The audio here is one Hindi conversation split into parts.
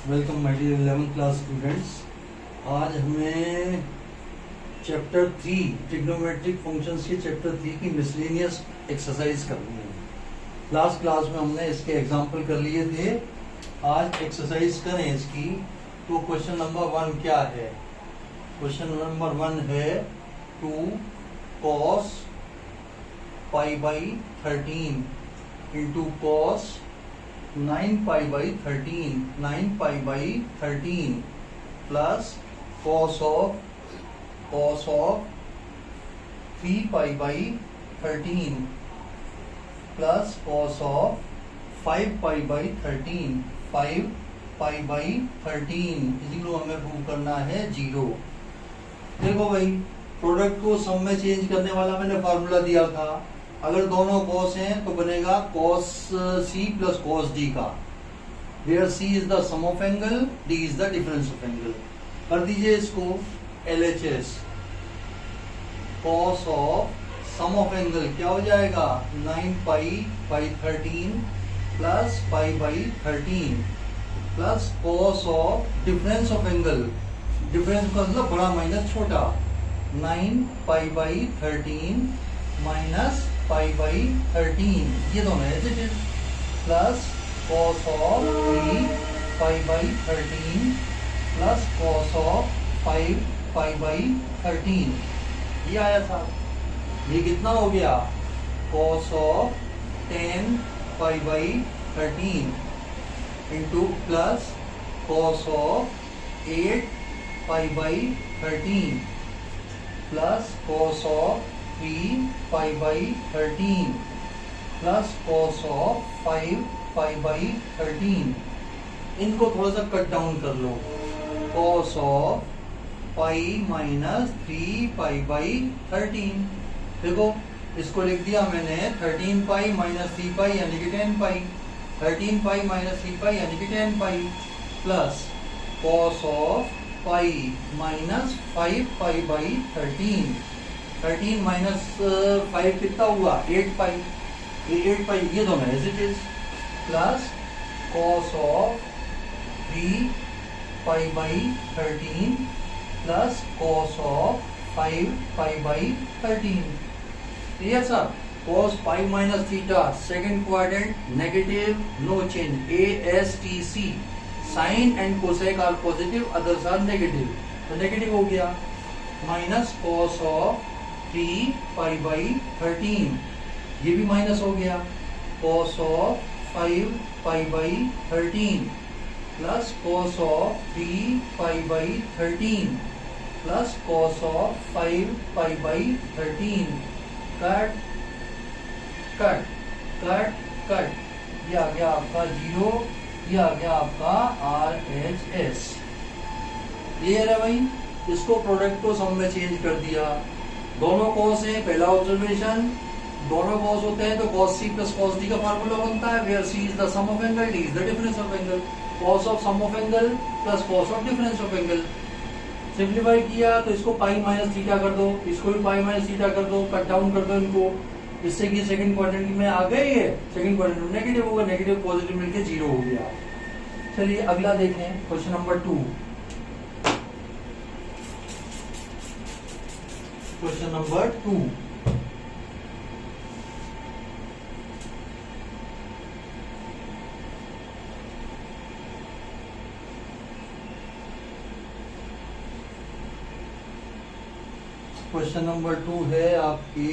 Welcome my dear 11th class students. आज हमें चैप्टर 3 ट्रिग्नोमेट्रिक फंक्शंस के चैप्टर 3 की मिसलेनियस एक्सरसाइज करनी है। लास्ट क्लास में हमने इसके एग्जाम्पल कर लिए थे, आज एक्सरसाइज करें इसकी। तो क्वेश्चन नंबर 1 क्या है? क्वेश्चन नंबर 1 है 2 cos pi by 13 into cos 9 pi by 13 plus cos of 3 pi by 13 plus cos of 5 pi by 13 इसी को हमें प्रूव करना है 0। देखो भाई, प्रोडक्ट को सम में चेंज करने वाला मैंने फार्मूला दिया था। अगर दोनों cos हैं तो बनेगा cos C plus cos D का, where C is the sum of angle, D is the difference of angle। कर दीजिए इसको LHS। cos of sum of angle क्या हो जाएगा? 9 पाई by 13 plus pi by 13 plus cos of difference of angle, difference का मतलब बड़ा माइनस छोटा, 9 पाई बाई 13 माइनस पाई बाई 13, ये दोनों ऐसे थे, plus cos of 3 pi by 13 plus cos of 5 pi by 13, ये आया था। ये कितना हो गया? cos of 10 pi by 13 into plus cos of 8 pi by 13 plus cos of 3 pi by 13 plus cos of 5 pi by 13। इनको थोड़ा सा कट डाउन कर लो। cos of pi minus 3 pi by 13, देखो इसको लिख दिया मैंने 13 पाई माइनस 3 पाई यानी कि 10 पाई, 13 पाई माइनस 3 पाई यानी कि 10 pi plus cos of pi minus 5 pi by 13 minus 5 कितना हुआ? 8 पाई, ये 8 पाई, ये दोनों as it is, plus cos of 3 pi by 13 plus cos of 5 pi by 13। ये सब cos pi minus theta second quadrant negative, no change, ASTC, sine and cosec are positive, others are negative, तो नेगेटिव हो गया, minus cos of 3 pi by 13, ये भी माइनस हो गया, cos of 5 pi by 13 plus cos of 3 pi by 13 plus cos of 5 pi by 13, cut cut cut cut, ये आ गया आपका 0, ये आ गया आपका RHS। क्लियर है भाई? इसको प्रोडक्ट को सम में चेंज कर दिया। दोनों cos हैं, पहला ऑब्जर्वेशन, दोनों cos होते हैं तो cos C plus cos D का फार्मूला बनता है, where C is the sum of angle, D is the difference of angle, cos of sum of angle plus cos of difference of angle। Simplify किया तो इसको पाई माइनस थीटा कर दो, इसको भी पाई माइनस थीटा कर दो, कट डाउन कर दो इनको, इससे कि सेकंड क्वाड्रेंट में आ गए, ये सेकंड क्वाड्रेंट में नेगेटिव होगा, नेगेटिव पॉजिटिव मिलके 0 हो गया। चलिए अगला देखें, question number 2। Question number 2, question number 2 है आपके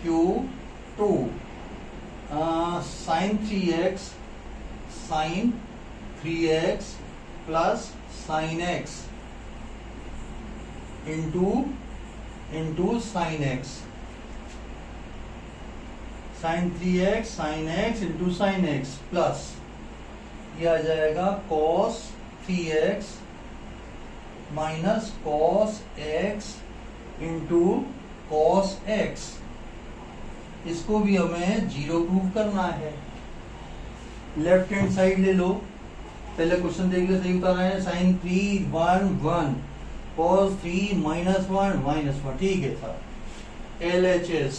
Q2 sine 3x plus sine x into sine x, sine 3x sine x into sine x plus ये आ जाएगा cos 3x minus cos x into cos x। इसको भी हमें 0 प्रूव करना है। लेफ्ट हैंड साइड ले लो, पहले क्वेश्चन देख ले, सही उतारा है, साइन 3 1 1 cos 3 -1 -1, ठीक है sir. LHS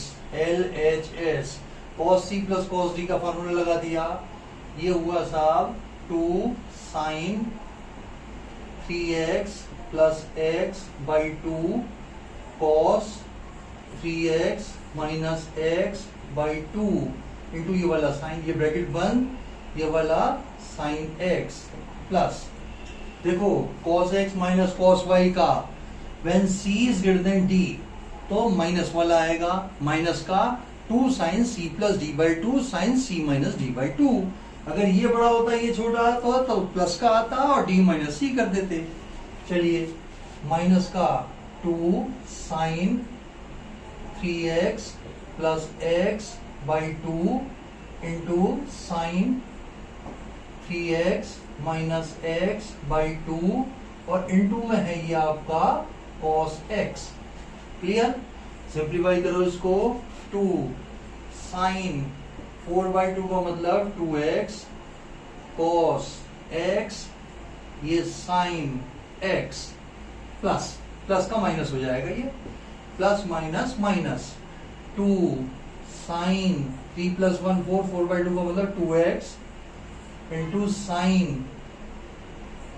cos c plus cos d का फॉर्मूला लगा दिया, ये हुआ साहब 2 sin 3x plus x by 2 cos 3x minus x by 2 into ये वाला साइन, ये ब्रैकेट बंद, ये वाला साइन x प्लस देखो cos x minus cos y का when c is greater than d तो माइनस वाला आएगा, माइनस का 2 sin c plus d by 2 sin c minus d by 2। अगर ये बड़ा होता ये छोटा आता तो प्लस का आता और d माइनस c कर देते। चलिए माइनस का 2 sin 3x plus x by 2 into sign 3x minus x by 2 और इंटू में है ये आपका cos x। क्लियर? सिंप्लीफाई करो इसको, 2 साइन 4 बाई 2 का मतलब 2x cos x, ये साइन x प्लस प्लस का माइनस हो जाएगा, ये plus minus minus 2 sine 3 plus 1 4 4 by 2 का मतलब 2x into sine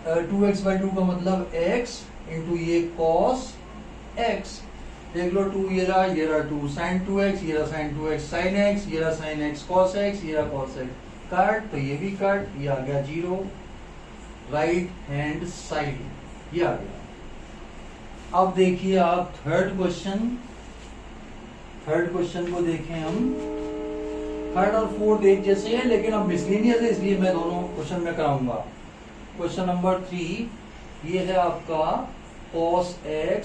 2x by 2 का मतलब x इंटू ये cos x। देख लो 2 ये रहा 2 साइन 2x, ये रहा साइन 2x साइन x, ये रहा साइन x cos x, ये रहा cos x, कट तो ये भी कट, ये आ गया 0, राइट हैंड साइड ये आ गया। अब देखिए आप थर्ड क्वेश्चन को देखें हम। थर्ड और फोर्थ एक जैसे हैं लेकिन अब मिसलेनियस है इसलिए मैं दोनों क्वेश्चन में कराऊंगा। क्वेश्चन नंबर 3 ये है आपका cos x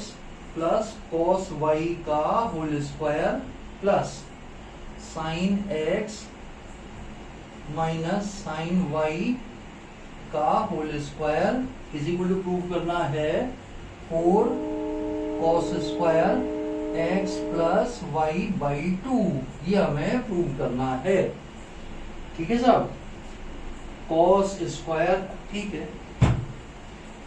plus cos y का whole square plus sine x minus sine y का whole square is equal to prove करना है 4 cos square x plus y by 2, ये हमें प्रूव करना है। ठीक है साहब, cos स्क्वायर ठीक है,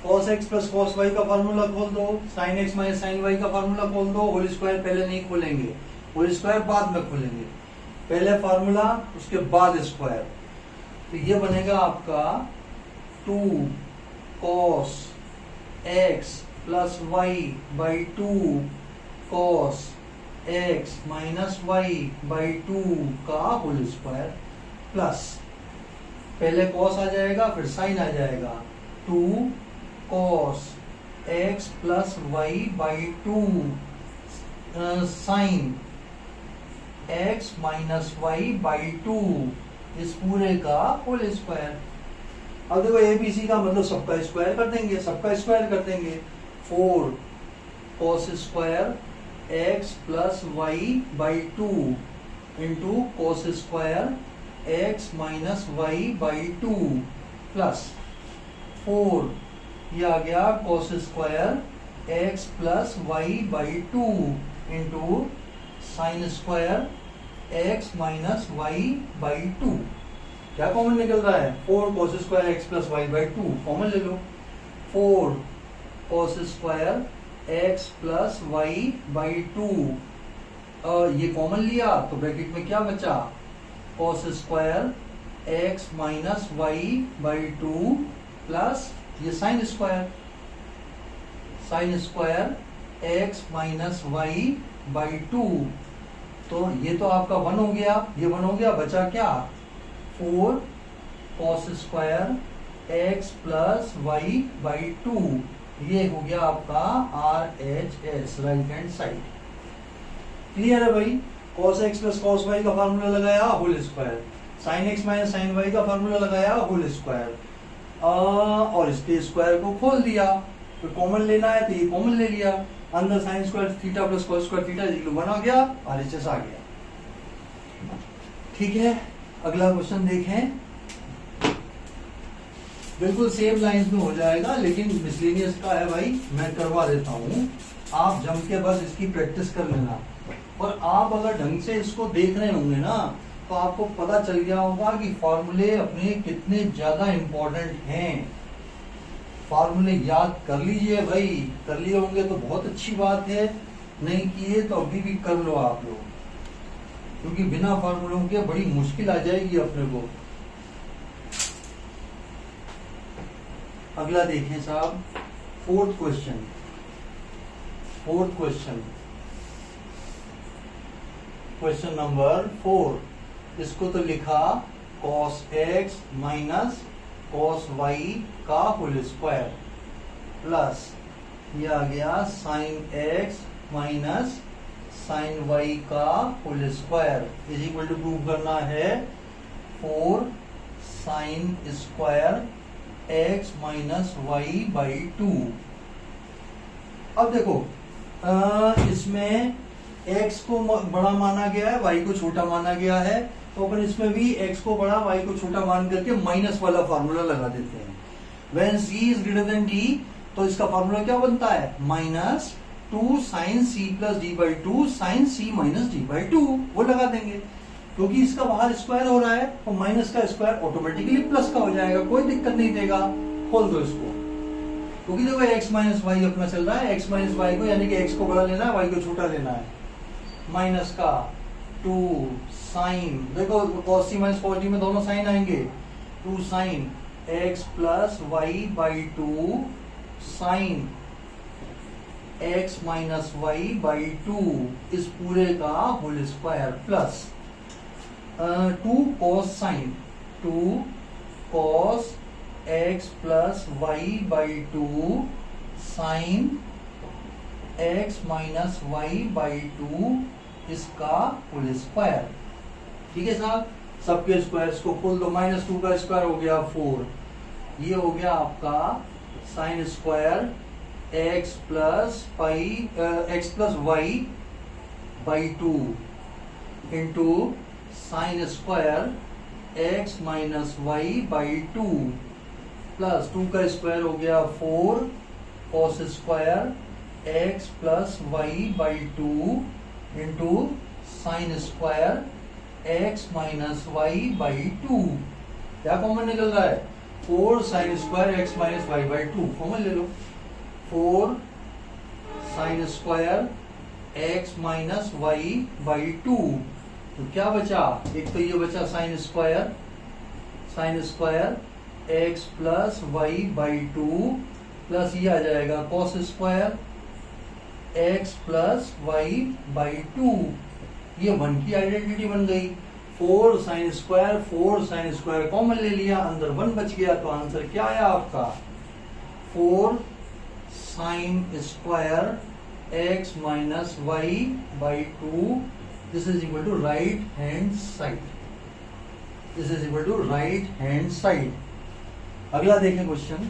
cos x plus cos y का फॉर्मूला खोल दो, sin x minus sin y का फॉर्मूला खोल दो, होल स्क्वायर पहले नहीं खोलेंगे, होल स्क्वायर बाद में खोलेंगे, पहले फॉर्मूला उसके बाद स्क्वायर। तो ये बनेगा आपका 2 cos x plus y by 2 cos x minus y by 2 का होल स्क्वायर प्लस पहले cos आ जाएगा फिर sin आ जाएगा, 2 cos x plus y by 2 sin x minus y by 2 इस पूरे का होल स्क्वायर। अब देखो एबीसी का मतलब सबका स्क्वायर कर देंगे, सबका स्क्वायर कर देंगे, 4 cos square x plus y by 2 into cos square x minus y by 2 plus 4 ये आ गया cos square x plus y by 2 into sine square x minus y by 2। क्या कॉमन निकल रहा है? 4 cos square x plus y by 2 common ले लो, 4 cos square x plus y by 2 ये कॉमन लिया तो ब्रैकेट में क्या बचा, cos square x minus y by 2 plus ये sine square x minus y by 2। तो ये तो आपका 1 हो गया, ये 1 हो गया, बचा क्या, 4 cos square x plus y by 2, ये हो गया आपका RHS right hand side. Clear है भाई? cos x plus cos y का फार्मूला लगाया whole square, sin x minus sin y का फार्मूला लगाया होल स्क्वायर और इसके स्क्वायर को खोल दिया, तो कॉमन लेना है तो ये कॉमन ले लिया, अंदर sine square theta plus cos square theta equal 1 आ गया, RHS आ गया। ठीक है, अगला क्वेश्चन देखें, बिल्कुल सेम लाइंस में हो जाएगा लेकिन मिसलेनियस का है भाई, मैं करवा देता हूँ, आप जम के बस इसकी प्रैक्टिस कर लेना। और आप अगर ढंग से इसको देख रहे होंगे ना तो आपको पता चल गया होगा कि फॉर्मूले अपने कितने ज्यादा इंपॉर्टेंट हैं। फॉर्मूले याद कर लीजिए भाई, कर लिए होंगे तो बहुत अच्छी बात है, नहीं किए तो अभी भी कर लो आप लोग, क्योंकि बिना फार्मूलों के बड़ी मुश्किल आ जाएगी अपने को। अगला देखें साहब, फोर्थ क्वेश्चन। Question number 4। इसको तो लिखा cos x minus cos y का होल स्क्वायर प्लस ये आ गया sin x minus sin y का whole square is equal to prove करना है 4 sin square x minus y by 2। अब देखो इसमें x को बड़ा माना गया है, y को छोटा माना गया है, तो अपन इसमें भी x को बड़ा y को छोटा मान करके माइनस वाला फार्मूला लगा देते हैं। When c is greater than d, तो इसका फार्मूला क्या बनता है, minus 2 sin c plus d by 2 sin c minus D by 2, वो लगा देंगे। क्योंकि इसका बाहर स्क्वायर हो रहा है तो माइनस का स्क्वायर ऑटोमेटिकली प्लस का हो जाएगा, कोई दिक्कत नहीं देगा। खोल दो इसको, क्योंकि देखो x माइनस वाई अपना चल रहा है, x माइनस वाई को यानी कि x को बड़ा लेना है, y को छोटा लेना है। माइनस का 2 साइन, देखो cos c minus cos d में दोनों साइन आएंगे, 2 sine x plus y by 2 sine x minus y by 2 इस पूरे का whole square plus 2 cos sine 2 cos x plus y by 2 sine x minus y by 2 इसका होल स्क्वायर। ठीक है साहब, सबके स्क्वायर्स को खोल दो। माइनस 2 का स्क्वायर हो गया 4, ये हो गया आपका sine square x plus y by 2 into sine square x minus y by 2 plus 2 का स्क्वायर हो गया 4 cos square x plus y by 2 into sine square x minus y by 2। क्या कॉमन निकल रहा है, 4 sine square x minus y by 2 common ले लो। 4 sine square x minus y by 2, तो क्या बचा, एक तो ये बचा sine square x plus y by 2 plus ये आ जाएगा cos square x plus y by 2। ये 1 की आइडेंटिटी बन गई। 4 साइन स्क्वायर कॉमन ले लिया, अंदर 1 बच गया, तो आंसर क्या आया आपका 4 sine square x minus y by 2। This is equal to right hand side. अगला देखें क्वेश्चन।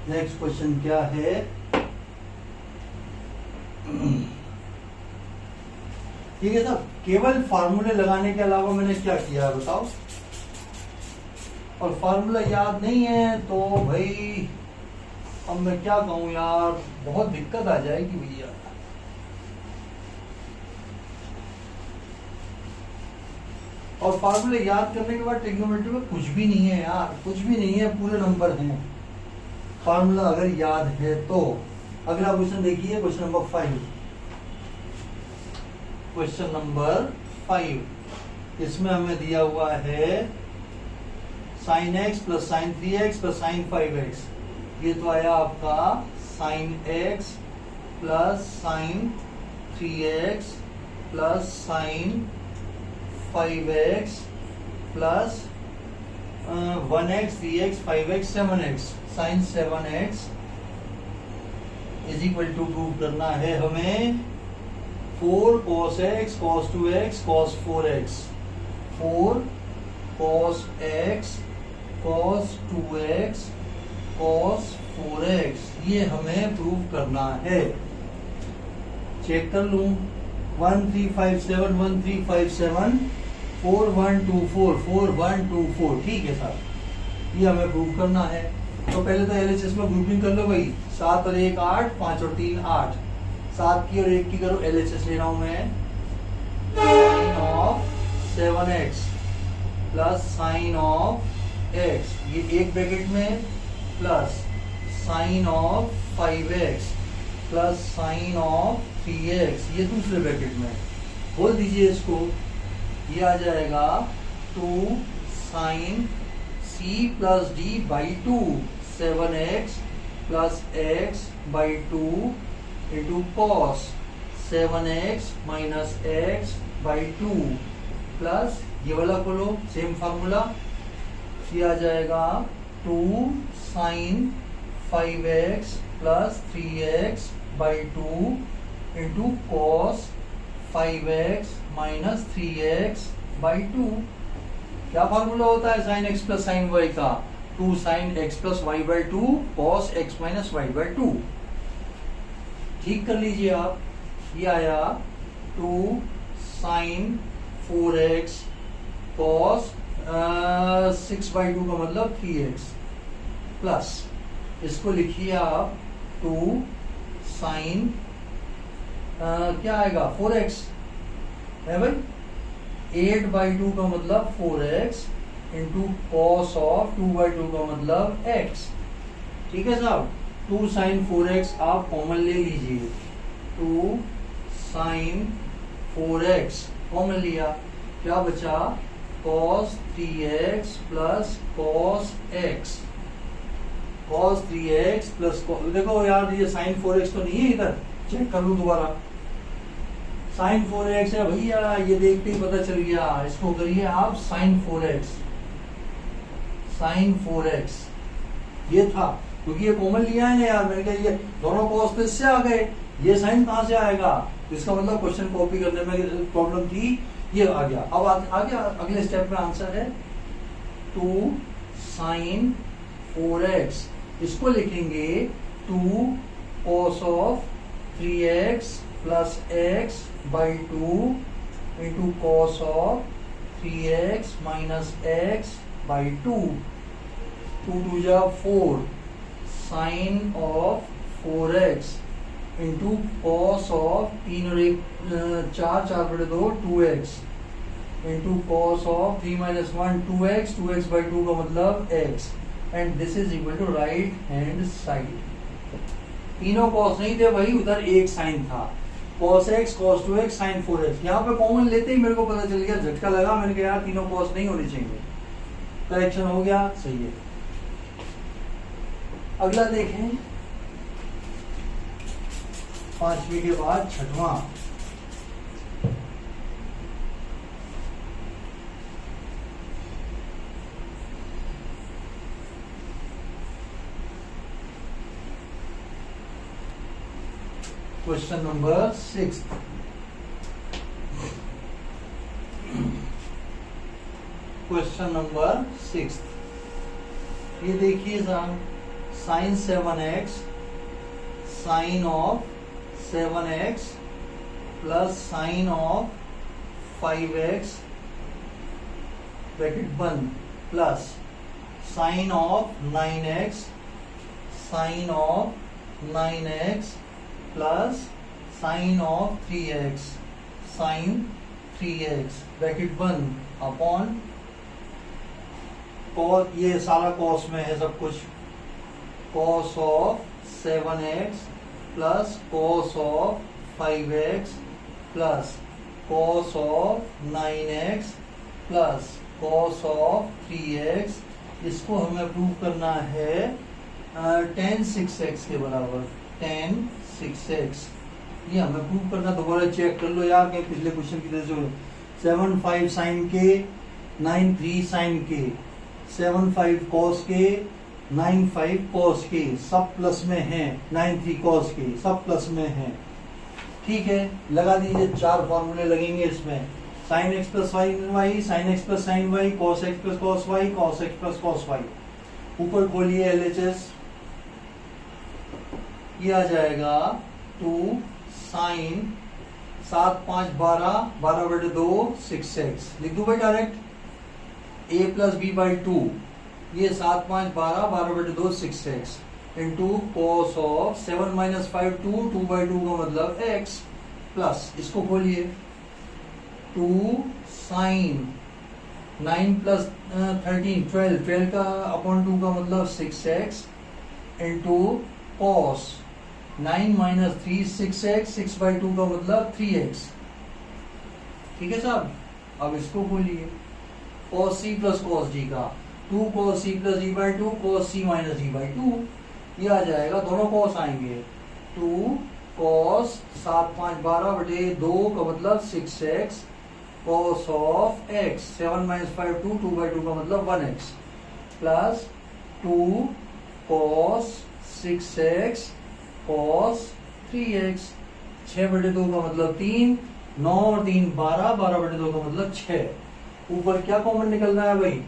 नेक्स्ट क्वेश्चन क्या है, ठीक है साहब, केवल फार्मूले लगाने के अलावा मैंने क्या किया है बताओ। और फार्मूला याद नहीं है तो भाई अब मैं क्या कहूं यार, बहुत दिक्कत आ जाएगी भैया। और फार्मूले याद करने के बाद ट्रिग्नोमेट्री में कुछ भी नहीं है यार, कुछ भी नहीं है, पूरे नंबर हैं फार्मूला अगर याद है तो। अगला क्वेश्चन देखिए, क्वेश्चन नंबर 5। इसमें हमें दिया हुआ है sine x plus sine 3x plus sine 5x। ये तो आया आपका sine x plus sine 3x plus sine 5x plus 1x 3x 5x 7x sine 7x is equal to prove करना है हमें 4 cos x cos 2x cos 4x 4 cos x cos 2x cos 4x ये हमें प्रूव करना है। चेक कर लूं, 1357 1357 4124 4124। ठीक है साहब, ये हमें प्रूव करना है। तो पहले तो एलएचएस में ग्रुपिंग कर लो भाई, 7 और 1 8, 5 और 3 8, 7 की और 1 की करो, एलएचएस ले रहा हूं मैं। Sine of 7x plus sine of x, ये एक ब्रैकेट में, plus sine of 5x plus sine of 3x, ये दूसरे ब्रैकेट में। बोल दीजिए इसको, ये आ जाएगा 2 sine c plus d by 2, 7x plus x by 2 into cos 7x minus x by 2 plus ये वाला खोलो सेम फार्मूला, ये आ जाएगा 2 sine 5x plus 3x by 2 into cos 5x minus 3x by 2। क्या फार्मूला होता है sine x plus sine y का? 2 sine x plus y by 2 cos x minus y by 2। ठीक कर लीजिए आप, ये आया 2 साइन 4x कॉस 6 बाई 2 का मतलब 3x प्लस इसको लिखिए आप 2 साइन क्या आएगा 4x है भाई, 8 बाई 2 का मतलब 4x into cos of 2 by 2 का मतलब x। ठीक है साहब, 2 साइन 4x आप कॉमन ले लीजिए, 2 साइन 4x कॉमन लिया, क्या बचा cos 3x plus cos x, cos 3x plus देखो यार ये साइन 4x तो नहीं है, इधर चेक कर लूं दोबारा, साइन 4x है भैया, ये देखते ही पता चल गया। इसको करिए आप साइन 4x, साइन 4x ये था क्योंकि ये कॉमन लिया है ना यार, मैंने कहा ये दोनों कॉस तो इससे आ गए, ये साइन कहां से आएगा, इसका मतलब क्वेश्चन कॉपी करने में प्रॉब्लम थी, ये आ गया। अब आ गया अगले स्टेप में आंसर है 2 साइन 4x, इसको लिखेंगे 2 cos of 3x plus x by 2 into cos of 3x minus x by 2, 2 2 जा 4 sine of 4x into cos of 3 और 1 4, 4 बटे 2 2x into cos of 3 minus 1 2x, 2x by 2 का मतलब x, and this is equal to right hand side. तीनों कॉस नहीं थे भाई, उधर एक साइन था, cos x cos 2x sin 4x, यहाँ पे कॉमन लेते ही मेरे को पता चल गया, झटका लगा, मैंने कहा यार तीनों कॉस नहीं होने चाहिए, करेक्शन हो गया, सही है। अगला देखें 5वीं के बाद 6वां, क्वेश्चन नंबर 6। क्वेश्चन नंबर 6 ये देखिए sine 7x sine of 7x plus sine of 5x bracket बंद plus sine of 9x sine of 9x plus sine of 3x sine 3x bracket बंद अपॉन कॉस, ये सारा कॉस में है सब कुछ, cos of 7x plus cos of 5x plus cos of 9x plus cos of 3x, इसको हमें प्रूव करना है tan 6x के बराबर, tan 6x ये हमें प्रूव करना, दोबारा चेक कर लो यार कहीं पिछले क्वेश्चन की तरह से। 7 5 साइन के 9 3 साइन के 7 5 कॉस के 9 5 कॉस के सब प्लस में हैं, 9 3 कॉस के सब प्लस में हैं। ठीक है, लगा दीजिए, 4 फॉर्मूले लगेंगे इसमें, sine x plus sine y, sine x plus sine y, cos x plus cos y, cos x plus cos y. ऊपर खोलिए LHS, ये आ जाएगा 2 साइन 7 5 12 12 बटे 2 6x, लिख दूं भाई direct, a plus b by 2, ये 7 5 12 12 बटे 2 6x into cos of 7 minus 5 2 2 by 2 का मतलब x प्लस, इसको खोलिए 2 साइन 9 प्लस 13 12 का अपॉन 2 का मतलब 6x into cos 9 minus 3 6x 6 by 2 का मतलब 3x ठीक है साहब। अब इसको खोलिए, cos c plus cos d का 2 cos c plus d by 2 cos c minus d by 2, ये आ जाएगा, दोनों cos आएंगे, 2 cos 7 5 12 बटे 2 का मतलब 6x cos of x, 7 minus 5 2, 2 by 2 का मतलब 1x plus 2 cos 6x cos 3x, 6 बटे 2 का मतलब 3, 9 और 3 12, 12 बटे 2 का मतलब 6। ऊपर क्या कॉमन निकल रहा है भाई,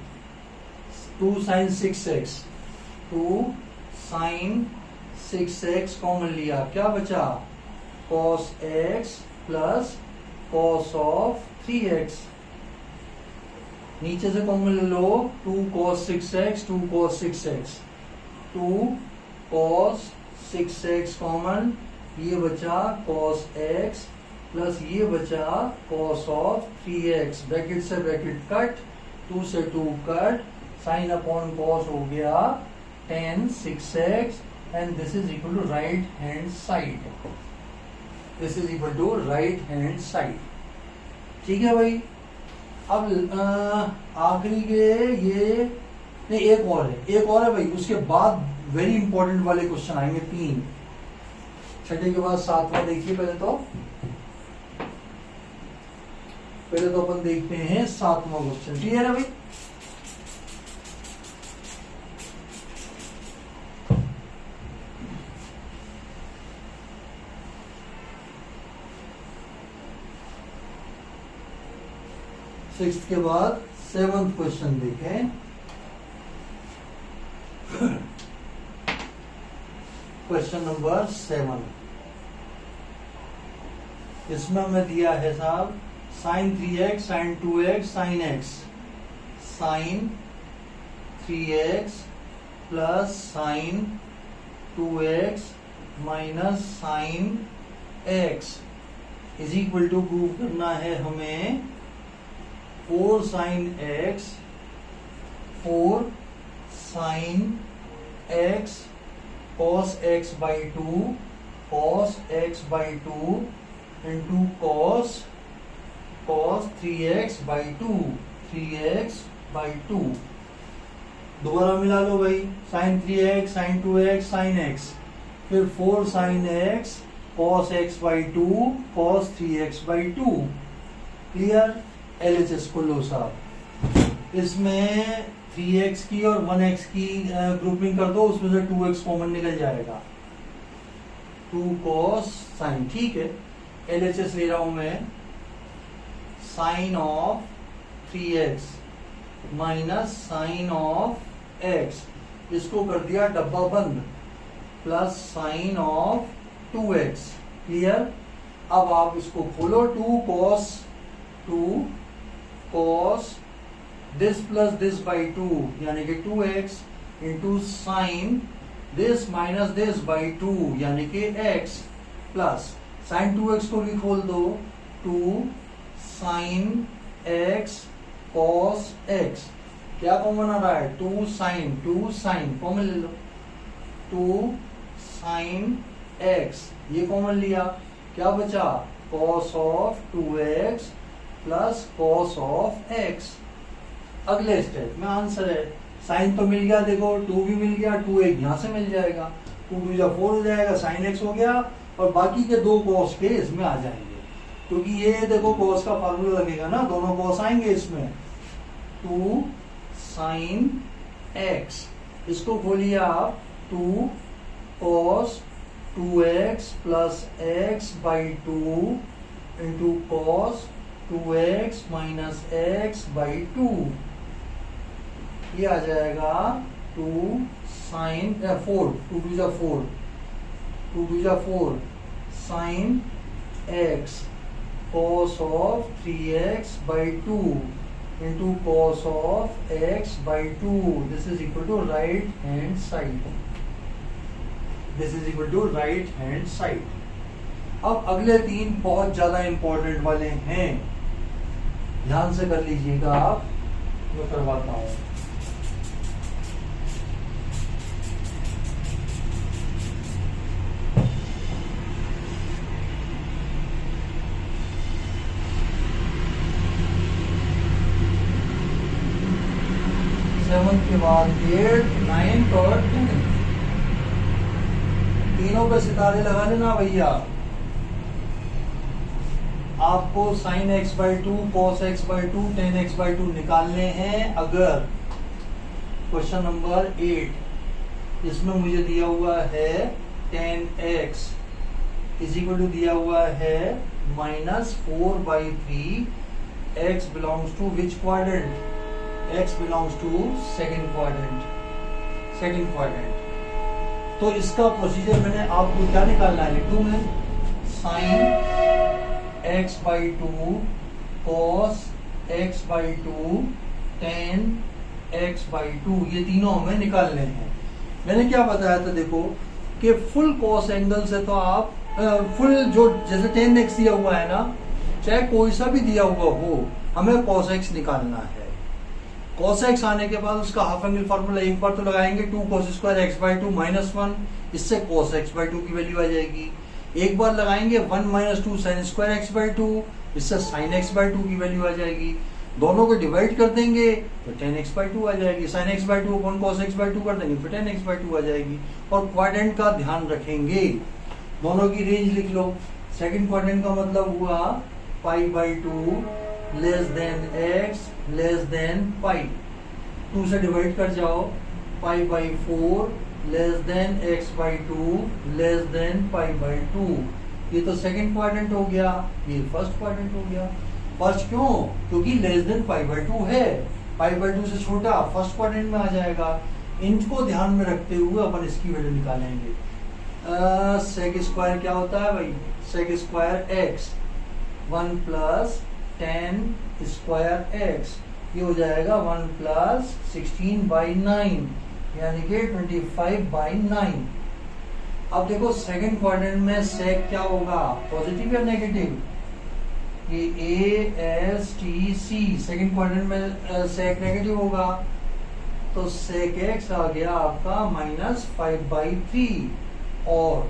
2 sin 6x, 2 sin 6x common लिया, क्या बचा cos x plus cos of 3x, नीचे से कॉमन ले लो 2 cos 6x, 2 cos 6x, 2 cos 6x common, ये बचा cos x प्लस ये बचा cos ऑफ 3x, ब्रैकेट से ब्रैकेट कट, 2 से 2 कट, साइन अपॉन cos हो गया tan 6x and this is equal to right hand side, this is equal to right hand side. ठीक है भाई। अब आखिरी के ये नहीं, एक और है भाई, उसके बाद वेरी इंपॉर्टेंट वाले क्वेश्चन आएंगे 3, छठे के बाद 7वां देखिए। पहले तो अपन देखते हैं 7वां क्वेश्चन, क्लियर है भाई। सिक्स्थ के बाद 7th क्वेश्चन देखें। क्वेश्चन नंबर 7, इसमें हमें दिया है साहब sin 3x sin 2x sin x, sin 3x plus sin 2x minus sin x is equal to prove करना है हमें 4 sin x, 4 sin x cos x by 2 cos x by 2 into cos 3x by 2, 3x by 2। दोबारा मिला लो भाई, sin 3x sin 2x sin x, फिर 4 sin x cos x by 2 cos 3x by 2, clear. LHS को लो साहब, इसमें 3x की और 1x की ग्रुपिंग कर दो, उसमें से 2x कॉमन निकल जाएगा, 2 cos sin, ठीक है। LHS ले रहा हूं मैं, sine of 3x minus sine of x, इसको कर दिया डब्बा बंद, plus sine of 2x, clear. अब आप इसको खोलो, 2 cos this plus this by 2 यानी कि 2x into sine this minus this by 2 यानी कि x, प्लस साइन 2x को भी खोल दो, 2 sin x cos x, क्या कॉमन आ रहा है 2 sin कॉमन ले लो, 2 sin x ये कॉमन लिया, क्या बचा cos of 2x plus cos of x। अगले स्टेप में आंसर है, साइन तो मिल गया, देखो 2 भी मिल गया, 2 एक यहां से मिल जाएगा, 2 2 4 हो जाएगा, sin x हो गया, और बाकी के 2 cos के इसमें आ जाएंगे, क्योंकि ये देखो cos का फार्मूला लगेगा ना, दोनों cos आएंगे इसमें, 2 sin x, इसको खोलिए आप, 2 cos 2x plus x by 2 into cos 2x minus x by 2, ये आ जाएगा 2 sin 4, 2 2 4, 2 2 4 sin x cos of 3x by 2 into cos of x by 2. This is equal to right hand side. This is equal to right hand side. अब अगले 3 बहुत ज्यादा इंपॉर्टेंट वाले हैं, ध्यान से कर लीजिएगा आप, मैं करवाता हूं। 7th के बाद 8th 9th और 10th, तीनों पे सितारे लगा लेना भैया। आपको sin x/2 cos x/2 tan x/2 निकालने हैं। अगर क्वेश्चन नंबर 8 इसमें मुझे दिया हुआ है tan x is equal to दिया हुआ है -4/3, x belongs to which quadrant? x belongs to second quadrant. तो इसका प्रोसीजर मैंने आपको क्या निकालना है, लिख दूं मैं sin x/2 cos x/2 tan x/2, ये तीनों हमें निकालने हैं। मैंने क्या बताया था, देखो कि फुल कॉस एंगल से तो आप फुल जो जैसे tan x दिया हुआ है ना, चाहे कोई सा भी दिया हुआ हो, हमें cos x निकालना है। cos x आने के बाद उसका हाफ एंगल फार्मूला एक बार तो लगाएंगे, 2 cos स्क्वायर x/2 -1, इससे cos x/2 की वैल्यू आ जाएगी। एक बार लगाएंगे 1 - 2 sin स्क्वायर x/2, इससे sin x/2 की वैल्यू आ जाएगी। दोनों को डिवाइड कर देंगे तो tan x/2 आ जाएगी। sin x/2 अपन cos x/2 कर देंगे तो tan x/2 आ जाएगी। और क्वाड्रेंट का ध्यान रखेंगे, दोनों की रेंज लिख लो। सेकंड क्वाड्रेंट का मतलब हुआ π/2 less than x less than pi, 2 से डिवाइड कर जाओ, π/4 less than x/2 less than π/2। ये तो सेकंड क्वाड्रेंट हो गया, ये फर्स्ट क्वाड्रेंट हो गया। फर्स्ट क्यों? क्योंकि लेस देन π/2 है, π/2 से छोटा फर्स्ट क्वाड्रेंट में आ जाएगा। इनको ध्यान में रखते हुए अपन इसकी वैल्यू निकालेंगे। सेक स्क्वायर क्या होता है भाई? Sec square x, 1 plus tan square x, ये हो जाएगा 1 प्लस 16/9, यानी कि 25/9। अब देखो सेकंड क्वाड्रेंट में सेक क्या होगा, पॉजिटिव या नेगेटिव? ये ASTC सेकंड क्वाड्रेंट में सेक नेगेटिव होगा, तो सेक x आ गया आपका -5/3 और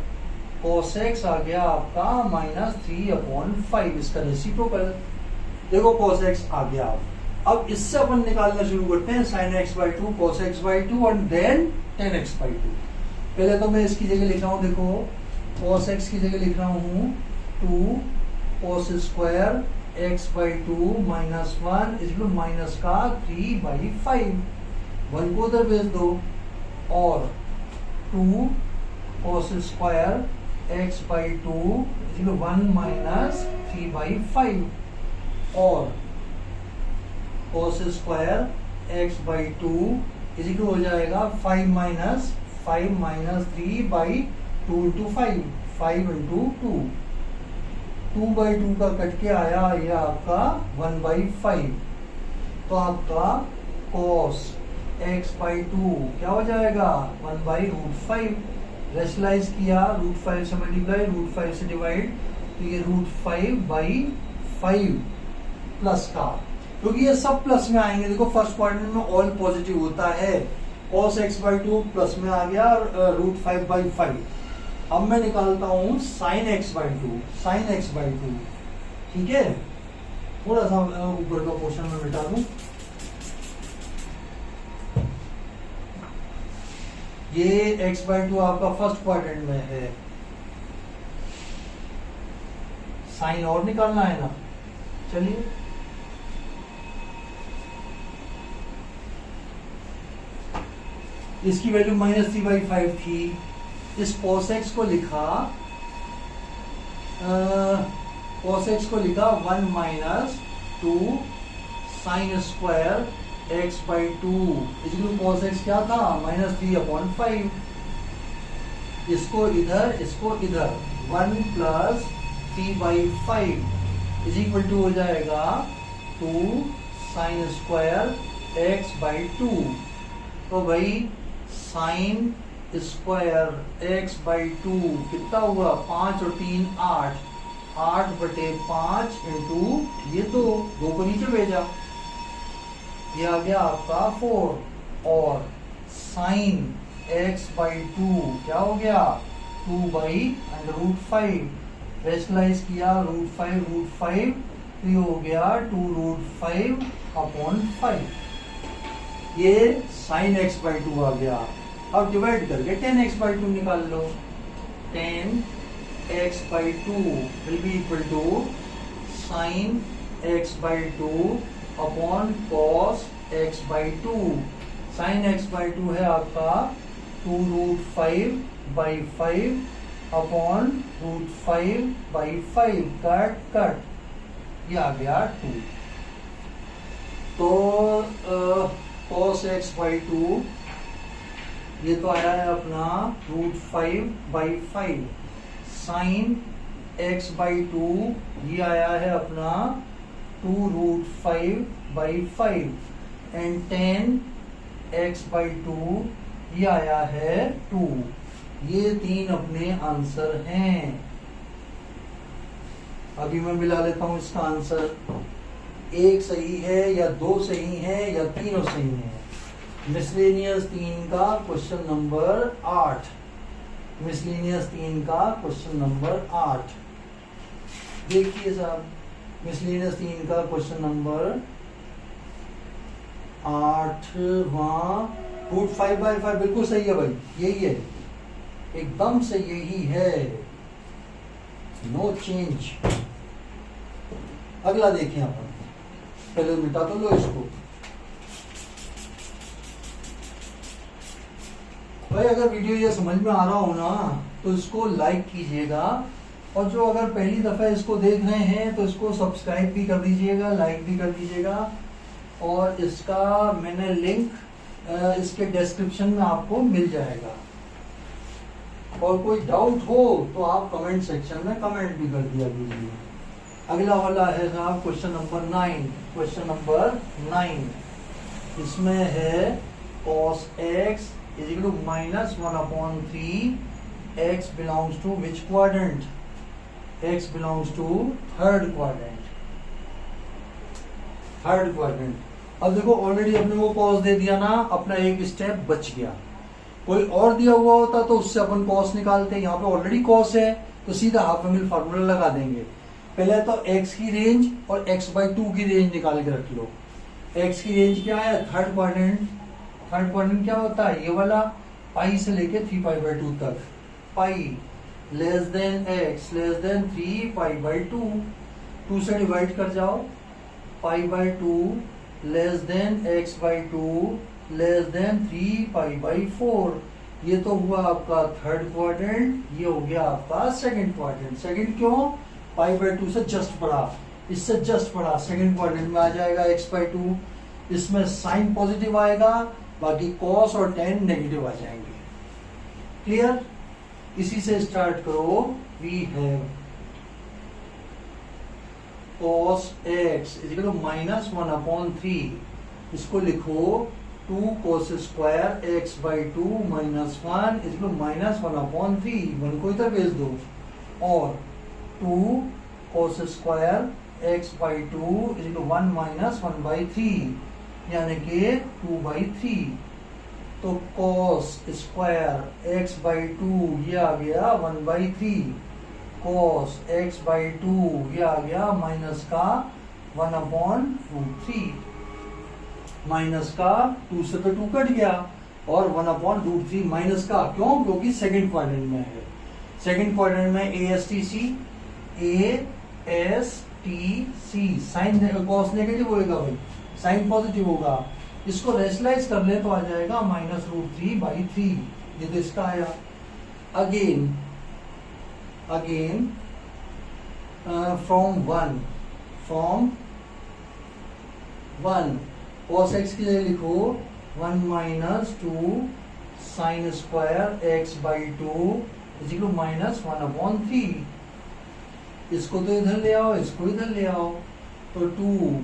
cos x आ गया आपका -3/5, इसका रेसिप्रोकल। देखो cos x आ गया। अब इससे अपन निकालना शुरू करते हैं sin x/2 cos x/2 और देन tan x/2। पहले तो मैं इसकी जगह लिख रहा हूं, देखो cos x की जगह लिख रहा हूं 2 cos स्क्वायर x/2 -1 इसमें माइनस का 3/5, 1 को उधर भेज दो, और 2 cos स्क्वायर x/2 इसमें 1 - 3/5 और cos square x/2 is equal हो जाएगा 5 - 3/2 into 5, 5 into 2, 2/2 का कट के आया ये आपका 1/5। तो आपका cos x/2 क्या हो जाएगा 1/√5। रेशनलाइज किया, √5 से मल्टीप्लाई, √5 से डिवाइड, तो ये √5/5 प्लस का, क्योंकि ये सब प्लस में आएंगे। देखो फर्स्ट क्वाड्रेंट में ऑल पॉजिटिव होता है। cos x/2 प्लस में आ गया और √5/5। अब मैं निकालता हूं sin x/2, ठीक है। थोड़ा सा ऊपर का पोर्शन में मिटा दूं, ये x/2 आपका फर्स्ट क्वाड्रेंट में है। साइन और निकालना है ना, चलिए इसकी वैल्यू -3/5 थी। इस cos x को लिखा cos x को लिखा 1 - 2 sin स्क्वायर x/2 इसलिए cos x क्या था -3/5। इसको इधर 1 प्लस 3/5 इज इक्वल टू हो जाएगा 2 sin स्क्वायर x/2। तो भाई sin स्क्वायर x/2 कितना हुआ 5 और 3 8, 8/5 इंटू ये 2 को नीचे भेजा, ये आ गया आपका 4, और sin x/2 क्या हो गया 2/√5। रेशनलाइज किया √5 तो ये हो गया 2√5/5। ये साइन एक्स बाई टू आ गया। अब डिवाइड करके टेन एक्स बाई टू निकाल लो। Tan x by two will be equal to sine x by two upon cos x by two. Sine x by two है आपका 2√5/5 अपॉन √5/5 कट कट, ये आ गया 2। तो cos x बाई टू ये तो आया है अपना √5/5। साइन x बाई टू ये आया है अपना 2√5/5 and ten x by two ये आया है 2। ये तीन अपने आंसर हैं। अभी मैं मिला लेता हूं इसका आंसर। एक सही है या दो सही है या तीनों सही है। मिसलेनियस 3 का क्वेश्चन नंबर 8। मिसलेनियस 3 का क्वेश्चन नंबर 8 देखिए साहब। मिसलेनियस 3 का क्वेश्चन नंबर 8वां √5/5 बिल्कुल सही है भाई, यही है, एकदम से यही है, नो चेंज। अगला देखिए अपन, पहले मिटा तो लो इसको। भाई अगर वीडियो ये समझ में आ रहा हो ना तो इसको लाइक कीजिएगा, और जो अगर पहली दफा इसको देख रहे हैं तो इसको सब्सक्राइब भी कर दीजिएगा, लाइक भी कर दीजिएगा। और इसका मैंने लिंक इसके डिस्क्रिप्शन में आपको मिल जाएगा। और कोई डाउट हो तो आप कमेंट सेक्शन में कमेंट भी कर दिया कीजिए। अगला वाला है साहब क्वेश्चन नंबर 9। क्वेश्चन नंबर 9 इसमें है cos x is equal to -1/3 x belongs to which quadrant? x belongs to third quadrant। Third quadrant. अब देखो ऑलरेडी अपने को cos दे दिया ना, अपना एक स्टेप बच गया। कोई और दिया हुआ होता तो उससे अपन cos निकालते, यहाँ पे ऑलरेडी cos है तो सीधा हाफ एंगल फार्मूला लगा देंगे। पहले तो x की रेंज और x/2 की रेंज निकाल के रख लो। x की रेंज क्या है? Third quadrant. थर्ड क्वाड्रेंट क्या होता है? ये वाला पाई से लेके 3π/2 तक। Pi less than x less than 3π/2, 2 से डिवाइड कर जाओ। π/2 less then x/2 less than 3π/4। ये तो हुआ आपका थर्ड क्वाड्रेंट, ये हो गया आपका सेकंड क्वाड्रेंट। सेकंड क्यों? π/2 से जस्ट बड़ा, इससे जस्ट बड़ा सेकंड क्वाड्रेंट में आ जाएगा x/2। इसमें साइन पॉजिटिव आएगा, बाकी cos और tan नेगेटिव आ जाएंगे। क्लियर? इसी से स्टार्ट करो। We have cos x is equal to -1/3। इसको लिखो 2 cos square x/2 -1 is equal to -1/3। 1 को इधर भेज दो। और 2 cos square x/2 is equal to 1 - 1/3 यानी कि 2/3। तो cos स्क्वायर x/2 ये आ गया 1/3। cos x/2 ये आ गया माइनस का 1/√3। माइनस का 2 से तो 2 कट गया, और 1/√3 माइनस का क्यों? क्योंकि सेकंड क्वाड्रेंट में है। सेकंड क्वाड्रेंट में ASTC साइन कॉस नेगेटिव होगा भाई, साइन पॉजिटिव होगा। इसको रेशनलाइज कर ले तो आ जाएगा -√3/3। ये तो इसका आया। अगेन फ्रॉम 1 cos x के लिए लिखो 1 - 2 sine square x/2 is equal to -1/3। इसको तो इधर ले आओ, इसको इधर ले आओ। तो 2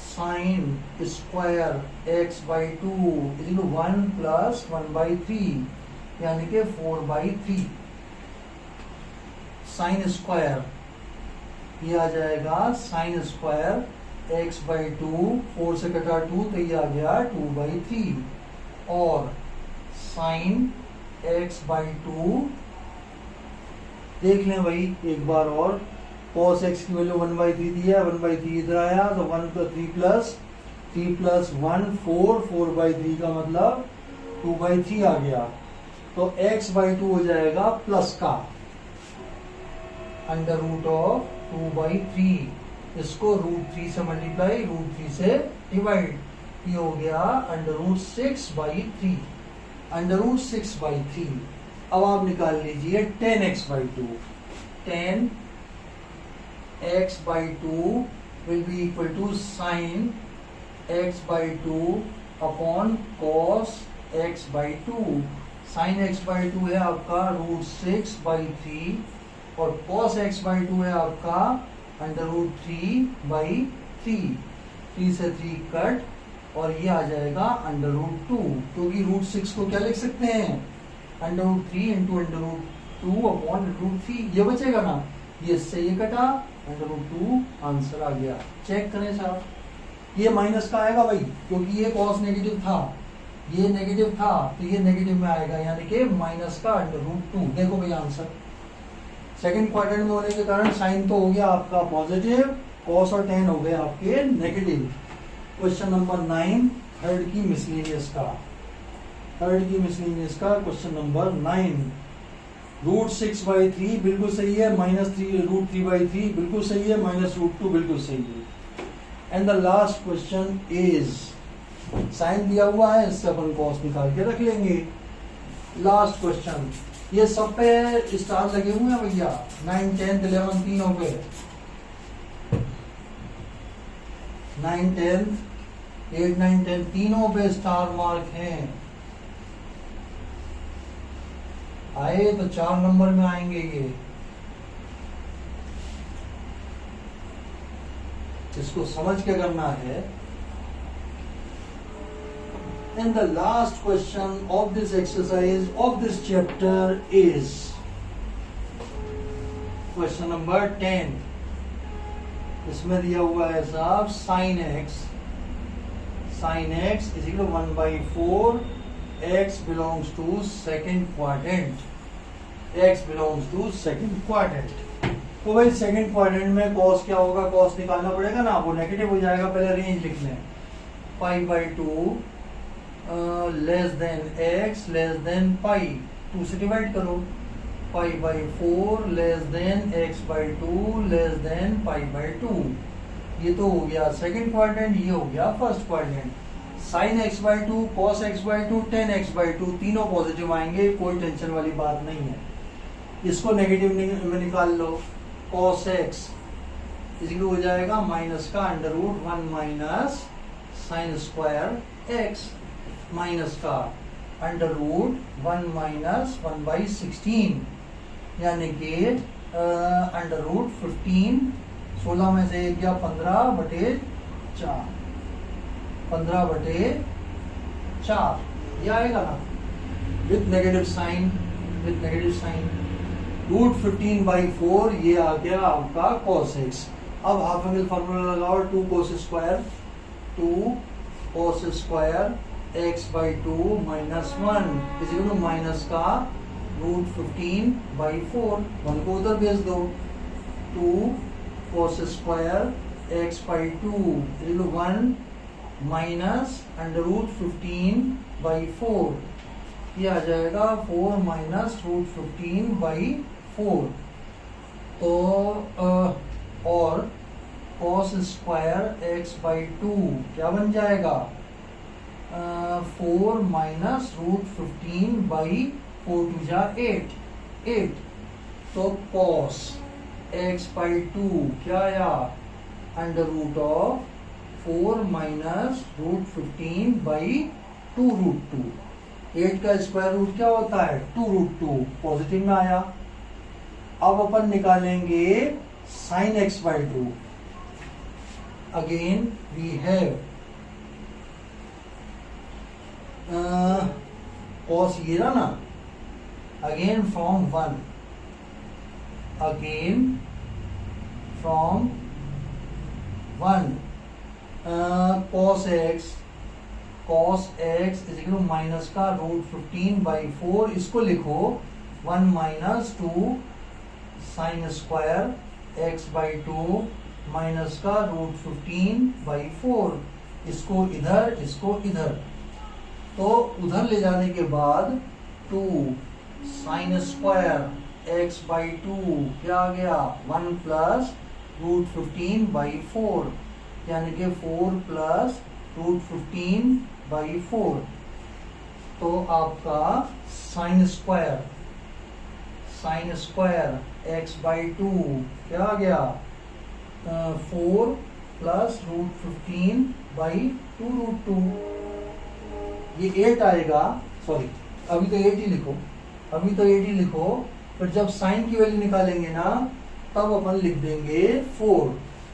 sine square x/2 is equal to 1 + 1/3 यानी कि 4/3। साइन स्क्वायर ये आ जाएगा साइन स्क्वायर x/2, 4 से कटा 2 तो ये आ गया 2/3। और साइन x/2 देख लें भाई एक बार और। cos x की वैल्यू 1/3 दी है, 1/3 इधर आया तो 1 + 3 + 3 प्लस 1 4, 4/3 का मतलब 2/3 आ गया। तो x/2 हो जाएगा प्लस का अंडर रूट ऑफ 2/3। इसको √3 से मल्टीप्लाई, √3 से डिवाइड, ये हो गया अंडर रूट 6/3। Under root 6/3। अब आप निकाल लीजिए 10x/2। 10x/2 will be equal to sin x/2 upon cos x/2। sin x/2 है आपका √6/3 और cos x/2 है आपका अंडर रूट 3/3। 3 से 3 कट और ये आ जाएगा अंडर रूट 2, क्योंकि √6 को क्या लिख सकते हैं, under root 3 into under root 2 upon √3। ये बचेगा ना, ये इससे ये कटा, अंडर रूट 2 आंसर आ गया। चेक करें साहब, ये माइनस का आएगा भाई, क्योंकि ये कॉस नेगेटिव था, ये नेगेटिव था, तो ये नेगेटिव में आएगा, यानी कि माइनस का अंडर रूट 2। देखो भाई आंसर सेकंड क्वाड्रेंट में होने के कारण साइन तो हो गया आपका पॉजिटिव, कॉस और टेन हो गए आपके नेगेटिव। क्वेश्चन नंबर 9 थर्ड की मिसलेनियस का क्वेश्चन नंबर 9। √6/3 बिल्कुल सही है, -√3/3 बिल्कुल सही है, -√2 बिल्कुल सही है। And the last question is, sine दिया हुआ है, इससे अपन कॉस निकाल के रख लेंगे। लास्ट क्वेश्चन, ये सब पे स्टार लगे हुए हैं भैया, 9, 10, 11 तीन हो गए, 9, 10, 8, 9, 10 तीनों पे स्टार मार्क हैं। आए तो 4 नंबर में आएंगे ये। इसको समझ के करना है। And the last question of this exercise of this chapter is question number 10। इसमें दिया हुआ है साहब sin x is equal to 1/4, x belongs to second quadrant। तो भाई सेकंड क्वाड्रेंट में cos क्या होगा, cos निकालना पड़ेगा ना, वो नेगेटिव हो जाएगा, पहले रेंज लिख लें। π/2 less than x less than pi, 2 से डिवाइड करो, π/4 less than x/2 less than π/2। ये तो हो गया सेकंड क्वाड्रेंट, ये हो गया first quadrant. sin x/2, cos x/2, tan x/2 तीनों पॉजिटिव आएंगे, कोई टेंशन वाली बात नहीं है। इसको नेगेटिव में निकाल लो, cos x इसी हो जाएगा माइनस का under root 1 minus sine square x minus का अंडर रूट 1 माइनस 1/16, यानी कि अंडर रूट 15। 16 में से 1 गया 15/4, 15/4 ये आएगा ना, विथ नेगेटिव साइन। √15/4 ये आ गया आपका cos x। अब हाफ एंगल फार्मूला लगाओ, 2 cos square x/2 -1 is equal to minus का √15/4, 1 को उधर भेज दो, 2 cos square x/2 is equal to 1 minus under root 15/4, ये आ जाएगा 4 माइनस √15/4। तो और cos स्क्वायर x/2 क्या बन जाएगा, 4 माइनस √15/4 2 जा 8। तो cos x/2 क्या आया, अंडर रूट ऑफ 4 माइनस √15/2√2। 8 का स्क्वायर रूट क्या होता है, 2√2, पॉजिटिव में आया। अब अपन निकालेंगे sin x/2। Again we have cos ये रहा ना, again from 1 cos x is equal to minus का √15/4, इसको लिखो 1 minus 2 sine square x/2 minus का √15/4, इसको इधर, इसको इधर, तो उधर ले जाने के बाद 2 साइन स्क्वायर एक्स बाई 2 क्या आ गया 1 प्लस रूट 15 बाई 4, यानी कि 4 प्लस रूट 15 बाई 4। तो आपका साइन स्क्वायर एक्स बाई 2 क्या आ गया 4 प्लस रूट 15 बाई 2 रूट 2, ये 8 आएगा। सॉरी, अभी तो 8 ही लिखो, फिर जब साइन की वैल्यू निकालेंगे ना तब अपन लिख देंगे 4।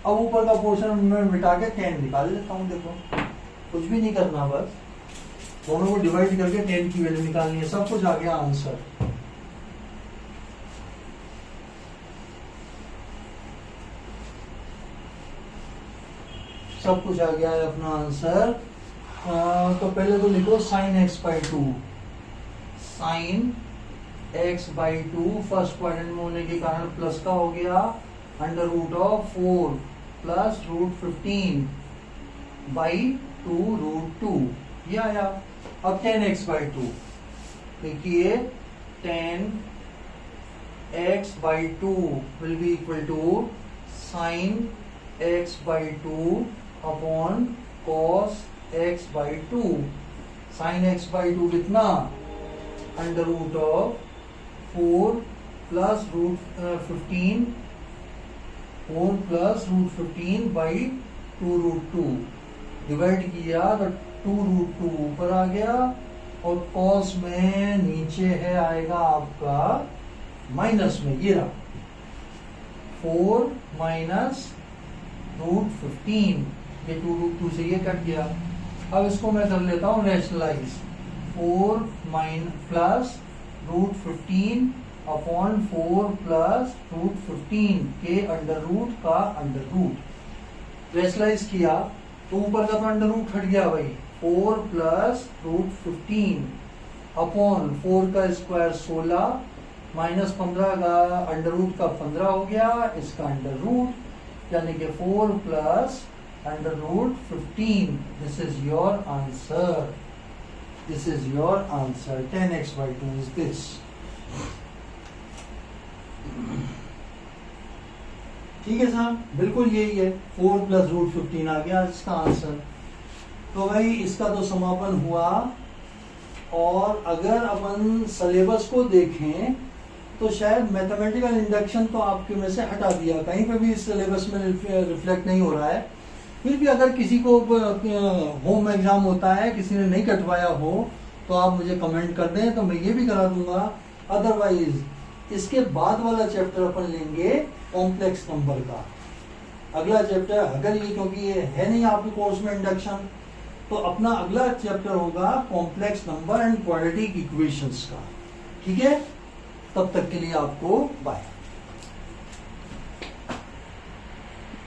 अब ऊपर का पोर्शन में मिटा के 10 निकाल लेता हूँ। देखो कुछ भी नहीं करना, बस दोनों को डिवाइड करके 10 की वैल्यू निकालनी है। सब कुछ आ गया आंसर। सब कुछ आ गया है अपना आंसर। तो पहले तो लिखो sine x by 2, sine x by 2 first quadrant में होने के कारण प्लस का हो गया, under root of 4 plus root 15 by 2 root 2, ये आया। अब 10x बाई 2 देखिए, 10x by 2 will be equal to sine x by 2 upon cos x by 2। Sine x by 2 कितना, under root of 4 plus root 15, 4 plus root 15 by 2 root 2, divide किया तो 2 रूट 2 ऊपर आ गया, और कॉस में नीचे है आएगा आपका माइनस में, ये रहा 4 माइनस रूट 15, ये 2 रूट 2 से ये कट गया। अब इसको मैं कर लेता हूँ rationalise, 4 plus root 15 upon 4 plus root 15 के अंडर रूट का अंडर रूट, रैशनलाइज किया तो ऊपर का तो अंडर रूट हट गया भाई, 4 प्लस रूट 15 अपॉन 4 का स्क्वायर 16 माइनस 15 का अंडर रूट का 15 हो गया, इसका अंडर रूट, यानी कि 4 plus under root 15। This is your answer, this is your answer. 10x by 2 is this. ठीक है साहब, बिल्कुल यही है, 4 प्लस रूट 15 आ गया इसका आंसर। तो भाई इसका तो समापन हुआ। और अगर अपन सिलेबस को देखें तो शायद मैथमेटिकल इंडक्शन तो आपके में से हटा दिया, कहीं पे भी सिलेबस में रिफ्लेक्ट नहीं हो रहा है। फिर भी अगर किसी को होम एग्जाम होता है, किसी ने नहीं कटवाया हो, तो आप मुझे कमेंट कर दें तो मैं ये भी करा दूंगा। अदरवाइज इसके बाद वाला चैप्टर अपन लेंगे कॉम्प्लेक्स नंबर का, अगला चैप्टर। अगर ये, क्योंकि ये है नहीं आपके कोर्स में इंडक्शन, तो अपना अगला चैप्टर होगा complex number and quadratic equations का। ठीक है, तब तक के लिए आपको बाय।